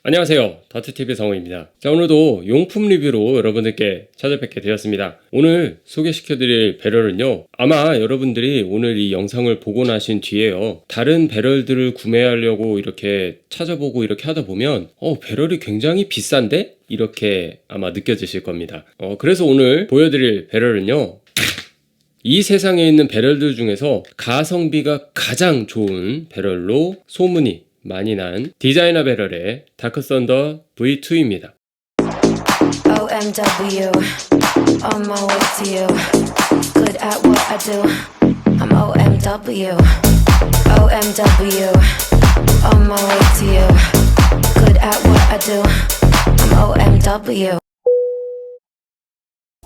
안녕하세요, 더트TV 성우입니다. 자, 오늘도 용품 리뷰로 여러분들께 찾아뵙게 되었습니다. 오늘 소개시켜드릴 배럴은요, 아마 여러분들이 오늘 이 영상을 보고 나신 뒤에요, 다른 배럴들을 구매하려고 이렇게 찾아보고 이렇게 하다 보면 배럴이 굉장히 비싼데? 이렇게 아마 느껴지실 겁니다. 그래서 오늘 보여드릴 배럴은요, 이 세상에 있는 배럴들 중에서 가성비가 가장 좋은 배럴로 소문이 많이 난 디자이너 배럴의 다크썬더 V2입니다. OMW, on my way to you. Good at what I do. I'm OMW. OMW, on my way to you. Good at what I do. I'm OMW.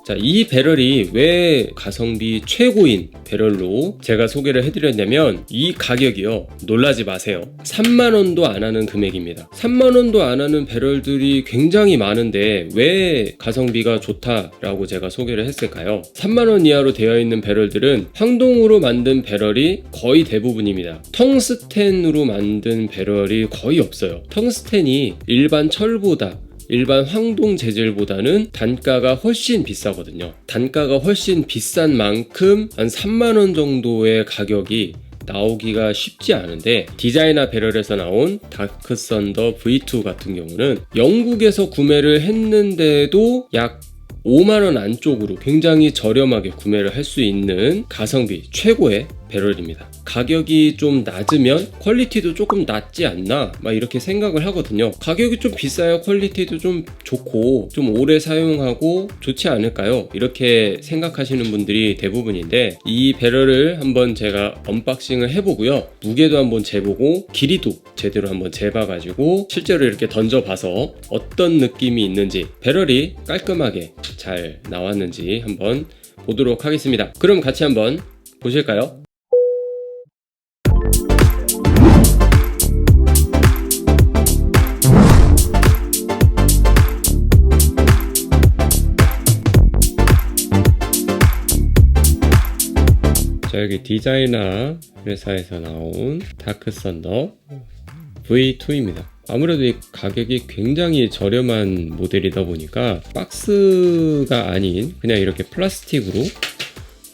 자, 이 배럴이 왜 가성비 최고인 배럴로 제가 소개를 해드렸냐면, 이 가격이요, 놀라지 마세요. 3만원도 안 하는 금액입니다. 3만원도 안 하는 배럴들이 굉장히 많은데 왜 가성비가 좋다라고 제가 소개를 했을까요? 3만원 이하로 되어 있는 배럴들은 황동으로 만든 배럴이 거의 대부분입니다. 텅스텐으로 만든 배럴이 거의 없어요. 텅스텐이 일반 철보다, 일반 황동 재질보다는 단가가 훨씬 비싸거든요. 단가가 훨씬 비싼 만큼 한 3만원 정도의 가격이 나오기가 쉽지 않은데, 디자이너 배럴에서 나온 다크썬더 V2 같은 경우는 영국에서 구매를 했는데도 약 5만원 안쪽으로 굉장히 저렴하게 구매를 할 수 있는 가성비 최고의 배럴입니다. 가격이 좀 낮으면 퀄리티도 조금 낮지 않나 막 이렇게 생각을 하거든요. 가격이 좀 비싸야 퀄리티도 좀 좋고 좀 오래 사용하고 좋지 않을까요? 이렇게 생각하시는 분들이 대부분인데, 이 배럴을 한번 제가 언박싱을 해보고요, 무게도 한번 재보고 길이도 제대로 한번 재봐가지고 실제로 이렇게 던져봐서 어떤 느낌이 있는지, 배럴이 깔끔하게 잘 나왔는지 한번 보도록 하겠습니다. 그럼 같이 한번 보실까요? 자, 여기 디자이너 회사에서 나온 다크썬더 V2입니다. 아무래도 이 가격이 굉장히 저렴한 모델이다 보니까 박스가 아닌 그냥 이렇게 플라스틱으로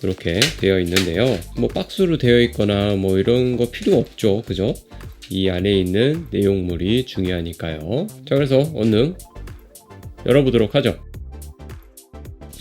이렇게 되어 있는데요, 뭐 박스로 되어 있거나 뭐 이런 거 필요 없죠, 그죠? 이 안에 있는 내용물이 중요하니까요. 자, 그래서 얼른 열어보도록 하죠.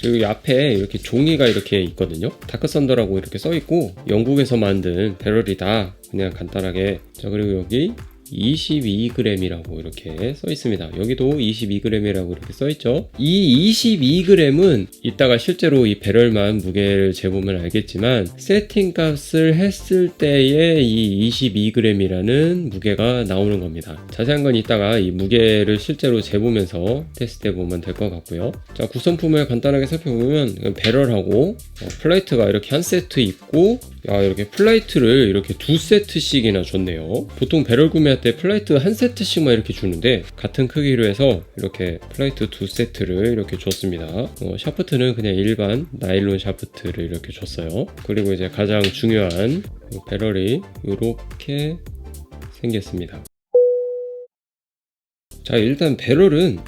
여기 앞에 이렇게 종이가 이렇게 있거든요. 다크썬더라고 이렇게 써있고, 영국에서 만든 배럴이다, 그냥 간단하게. 자, 그리고 여기 22g이라고 이렇게 써 있습니다. 여기도 22g이라고 이렇게 써 있죠. 이 22g은 이따가 실제로 이 배럴만 무게를 재보면 알겠지만, 세팅 값을 했을 때의 이 22g이라는 무게가 나오는 겁니다. 자세한 건 이따가 이 무게를 실제로 재보면서 테스트해 보면 될 것 같고요. 자, 구성품을 간단하게 살펴보면 배럴하고 플레이트가 이렇게 한 세트 있고, 이렇게 플레이트를 이렇게 두 세트씩이나 줬네요. 보통 배럴 구매할 때 플레이트 한 세트씩만 이렇게 주는데, 같은 크기로 해서 이렇게 플레이트 두 세트를 이렇게 줬습니다. 샤프트는 그냥 일반 나일론 샤프트를 이렇게 줬어요. 그리고 이제 가장 중요한 배럴이 이렇게 생겼습니다. 자, 일단 배럴은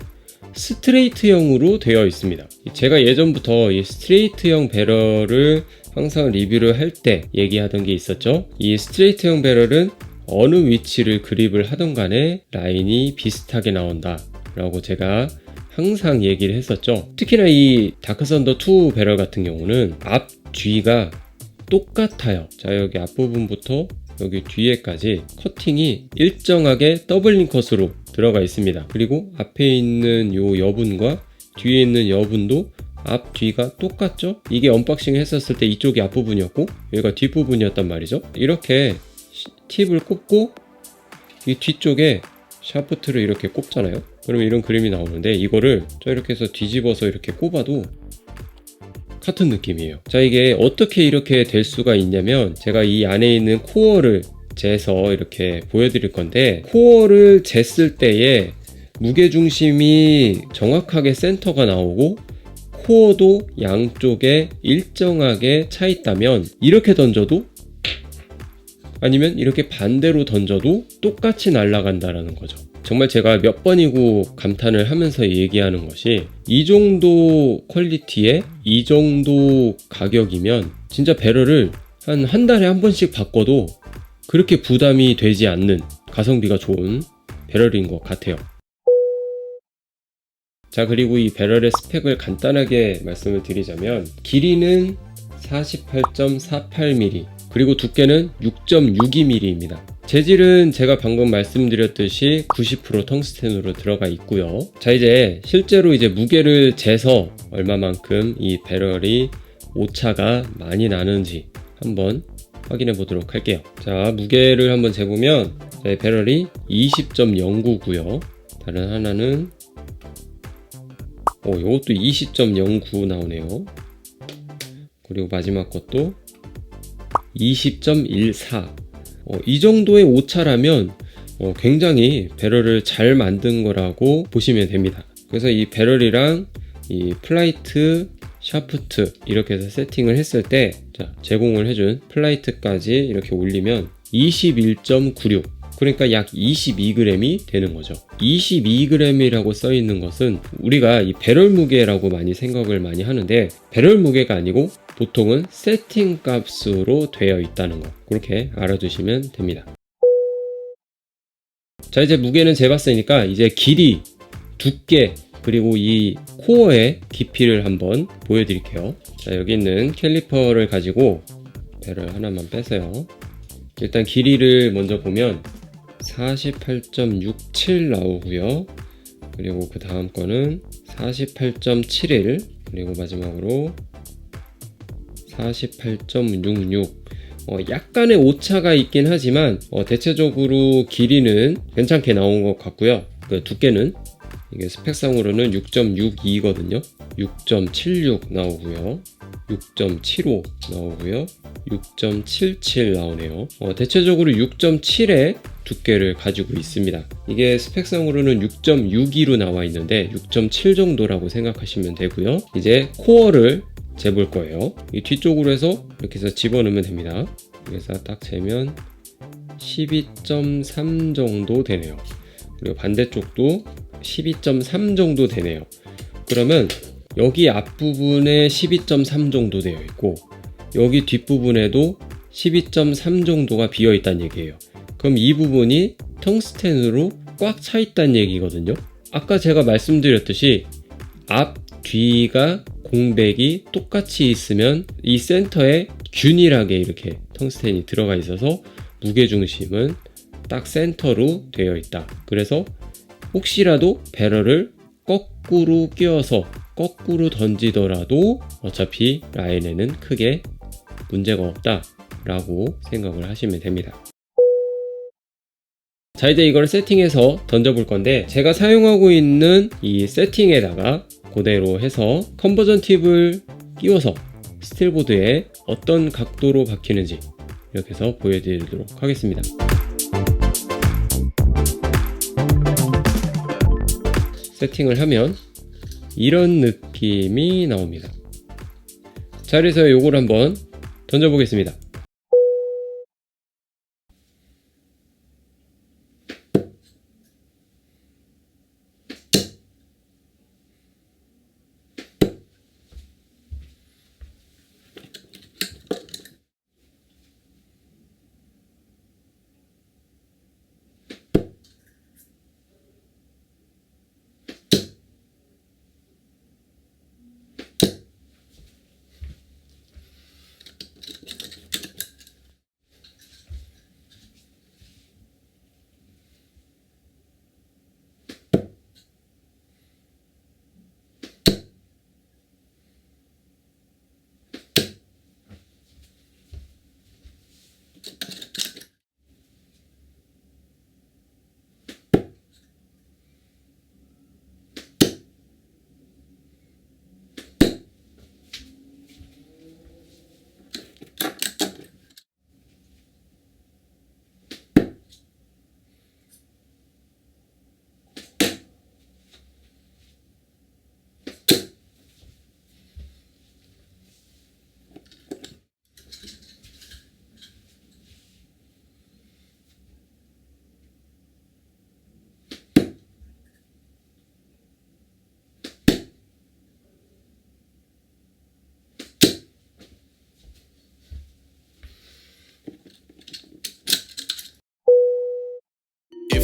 스트레이트형으로 되어 있습니다. 제가 예전부터 이 스트레이트형 배럴을 항상 리뷰를 할 때 얘기하던 게 있었죠. 이 스트레이트형 배럴은 어느 위치를 그립을 하던 간에 라인이 비슷하게 나온다 라고 제가 항상 얘기를 했었죠. 특히나 이 다크썬더 2 배럴 같은 경우는 앞 뒤가 똑같아요. 자, 여기 앞부분부터 여기 뒤에까지 커팅이 일정하게 더블링 컷으로 들어가 있습니다. 그리고 앞에 있는 요 여분과 뒤에 있는 여분도 앞 뒤가 똑같죠? 이게 언박싱 했었을 때 이쪽이 앞부분이었고 여기가 뒷부분이었단 말이죠. 이렇게 팁을 꼽고 이 뒤쪽에 샤프트를 이렇게 꼽잖아요. 그러면 이런 그림이 나오는데, 이거를 이렇게 해서 뒤집어서 이렇게 꼽아도 같은 느낌이에요. 자, 이게 어떻게 이렇게 될 수가 있냐면, 제가 이 안에 있는 코어를 재서 이렇게 보여드릴 건데, 코어를 쟀을 때에 무게중심이 정확하게 센터가 나오고 코어도 양쪽에 일정하게 차 있다면, 이렇게 던져도 아니면 이렇게 반대로 던져도 똑같이 날아간다라는 거죠. 정말 제가 몇 번이고 감탄을 하면서 얘기하는 것이, 이 정도 퀄리티에 이 정도 가격이면 진짜 배럴을 한 달에 한 번씩 바꿔도 그렇게 부담이 되지 않는 가성비가 좋은 배럴인 것 같아요. 자, 그리고 이 배럴의 스펙을 간단하게 말씀을 드리자면, 길이는 48.48mm, 그리고 두께는 6.62mm입니다. 재질은 제가 방금 말씀드렸듯이 90% 텅스텐으로 들어가 있고요. 자, 이제 실제로 이제 무게를 재서 얼마만큼 이 배럴이 오차가 많이 나는지 한번 확인해 보도록 할게요. 자, 무게를 한번 재보면, 이 배럴이 20.09고요. 다른 하나는 요것도 20.09 나오네요. 그리고 마지막 것도 20.14. 이 정도의 오차라면 굉장히 배럴을 잘 만든 거라고 보시면 됩니다. 그래서 이 배럴이랑 이 플라이트, 샤프트 이렇게 해서 세팅을 했을 때, 자, 제공을 해준 플라이트까지 이렇게 올리면 21.96, 그러니까 약 22g이 되는 거죠. 22g이라고 써 있는 것은 우리가 이 배럴 무게라고 많이 생각을 많이 하는데, 배럴 무게가 아니고 보통은 세팅 값으로 되어 있다는 거, 그렇게 알아두시면 됩니다. 자, 이제 무게는 재봤으니까 이제 길이, 두께, 그리고 이 코어의 깊이를 한번 보여드릴게요. 자, 여기 있는 캘리퍼를 가지고 배럴 하나만 빼세요. 일단 길이를 먼저 보면 48.67 나오고요. 그리고 그 다음 거는 48.71, 그리고 마지막으로 48.66. 약간의 오차가 있긴 하지만 대체적으로 길이는 괜찮게 나온 것 같고요. 그 두께는 이게 스펙상으로는 6.62거든요. 6.76 나오고요. 6.75 나오고요. 6.77 나오네요. 대체적으로 6.7의 두께를 가지고 있습니다. 이게 스펙상으로는 6.62로 나와 있는데 6.7 정도라고 생각하시면 되고요. 이제 코어를 재볼 거예요. 이 뒤쪽으로 해서 이렇게 해서 집어넣으면 됩니다. 그래서 딱 재면 12.3 정도 되네요. 그리고 반대쪽도 12.3 정도 되네요. 그러면 여기 앞부분에 12.3 정도 되어 있고, 여기 뒷부분에도 12.3 정도가 비어 있다는 얘기예요. 그럼 이 부분이 텅스텐으로 꽉 차 있다는 얘기거든요. 아까 제가 말씀드렸듯이 앞, 뒤가 공백이 똑같이 있으면 이 센터에 균일하게 이렇게 텅스텐이 들어가 있어서 무게중심은 딱 센터로 되어 있다. 그래서 혹시라도 배럴을 거꾸로 끼워서 거꾸로 던지더라도 어차피 라인에는 크게 문제가 없다 라고 생각을 하시면 됩니다. 자, 이제 이걸 세팅해서 던져볼 건데, 제가 사용하고 있는 이 세팅에다가 그대로 해서 컨버전 팁을 끼워서 스틸보드에 어떤 각도로 박히는지 이렇게 해서 보여드리도록 하겠습니다. 세팅을 하면 이런 느낌이 나옵니다. 자, 그래서 요걸 한번 던져보겠습니다.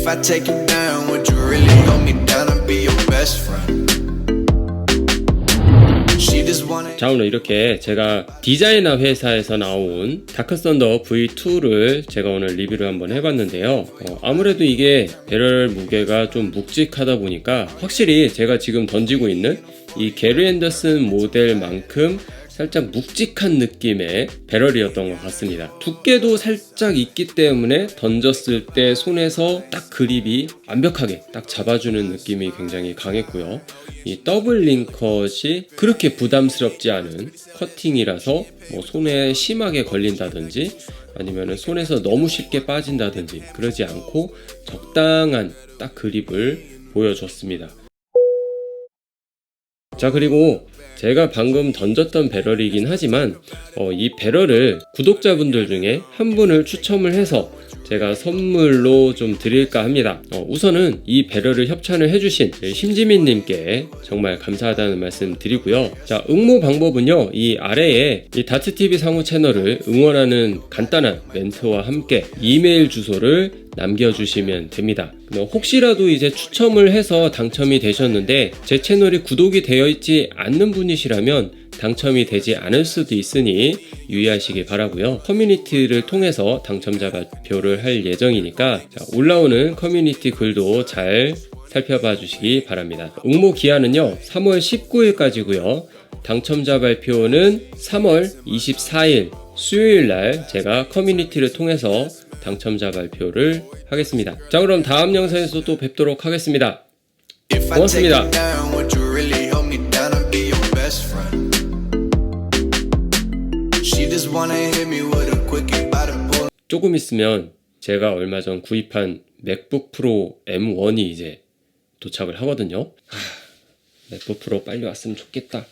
If I take you down, would you really hold me down and be your best friend? She just wanna. 자, 오늘 이렇게 제가 디자이너 회사에서 나온 다크썬더 V2를 제가 오늘 리뷰를 한번 해봤는데요. 아무래도 이게 배럴 무게가 좀 묵직하다 보니까 확실히 제가 지금 던지고 있는 이 게리 앤더슨 모델만큼 살짝 묵직한 느낌의 배럴이었던 것 같습니다. 두께도 살짝 있기 때문에 던졌을 때 손에서 딱 그립이 완벽하게 딱 잡아주는 느낌이 굉장히 강했고요. 이 더블 링컷이 그렇게 부담스럽지 않은 커팅이라서 뭐 손에 심하게 걸린다든지 아니면 손에서 너무 쉽게 빠진다든지 그러지 않고 적당한 딱 그립을 보여줬습니다. 자, 그리고 제가 방금 던졌던 배럴이긴 하지만 이 배럴을 구독자분들 중에 한 분을 추첨을 해서 제가 선물로 좀 드릴까 합니다. 우선은 이 배럴을 협찬을 해주신 심지민님께 정말 감사하다는 말씀 드리고요. 자, 응모 방법은요, 이 아래에 이 다트TV 상호 채널을 응원하는 간단한 멘트와 함께 이메일 주소를 남겨주시면 됩니다. 혹시라도 이제 추첨을 해서 당첨이 되셨는데 제 채널이 구독이 되어 있지 않는 분이시라면 당첨이 되지 않을 수도 있으니 유의하시기 바라고요. 커뮤니티를 통해서 당첨자 발표를 할 예정이니까 올라오는 커뮤니티 글도 잘 살펴봐 주시기 바랍니다. 응모 기한은요 3월 19일까지고요. 당첨자 발표는 3월 24일 수요일날 제가 커뮤니티를 통해서 당첨자 발표를 하겠습니다. 자, 그럼 다음 영상에서 또 뵙도록 하겠습니다. If I take 고맙습니다. you down, would you really hold me down and be your best friend? She just wanna hit me with a quickie by the pool. 조금 있으면 제가 얼마 전 구입한 맥북 프로 M1이 이제 도착을 하거든요. 맥북 프로 빨리 왔으면 좋겠다.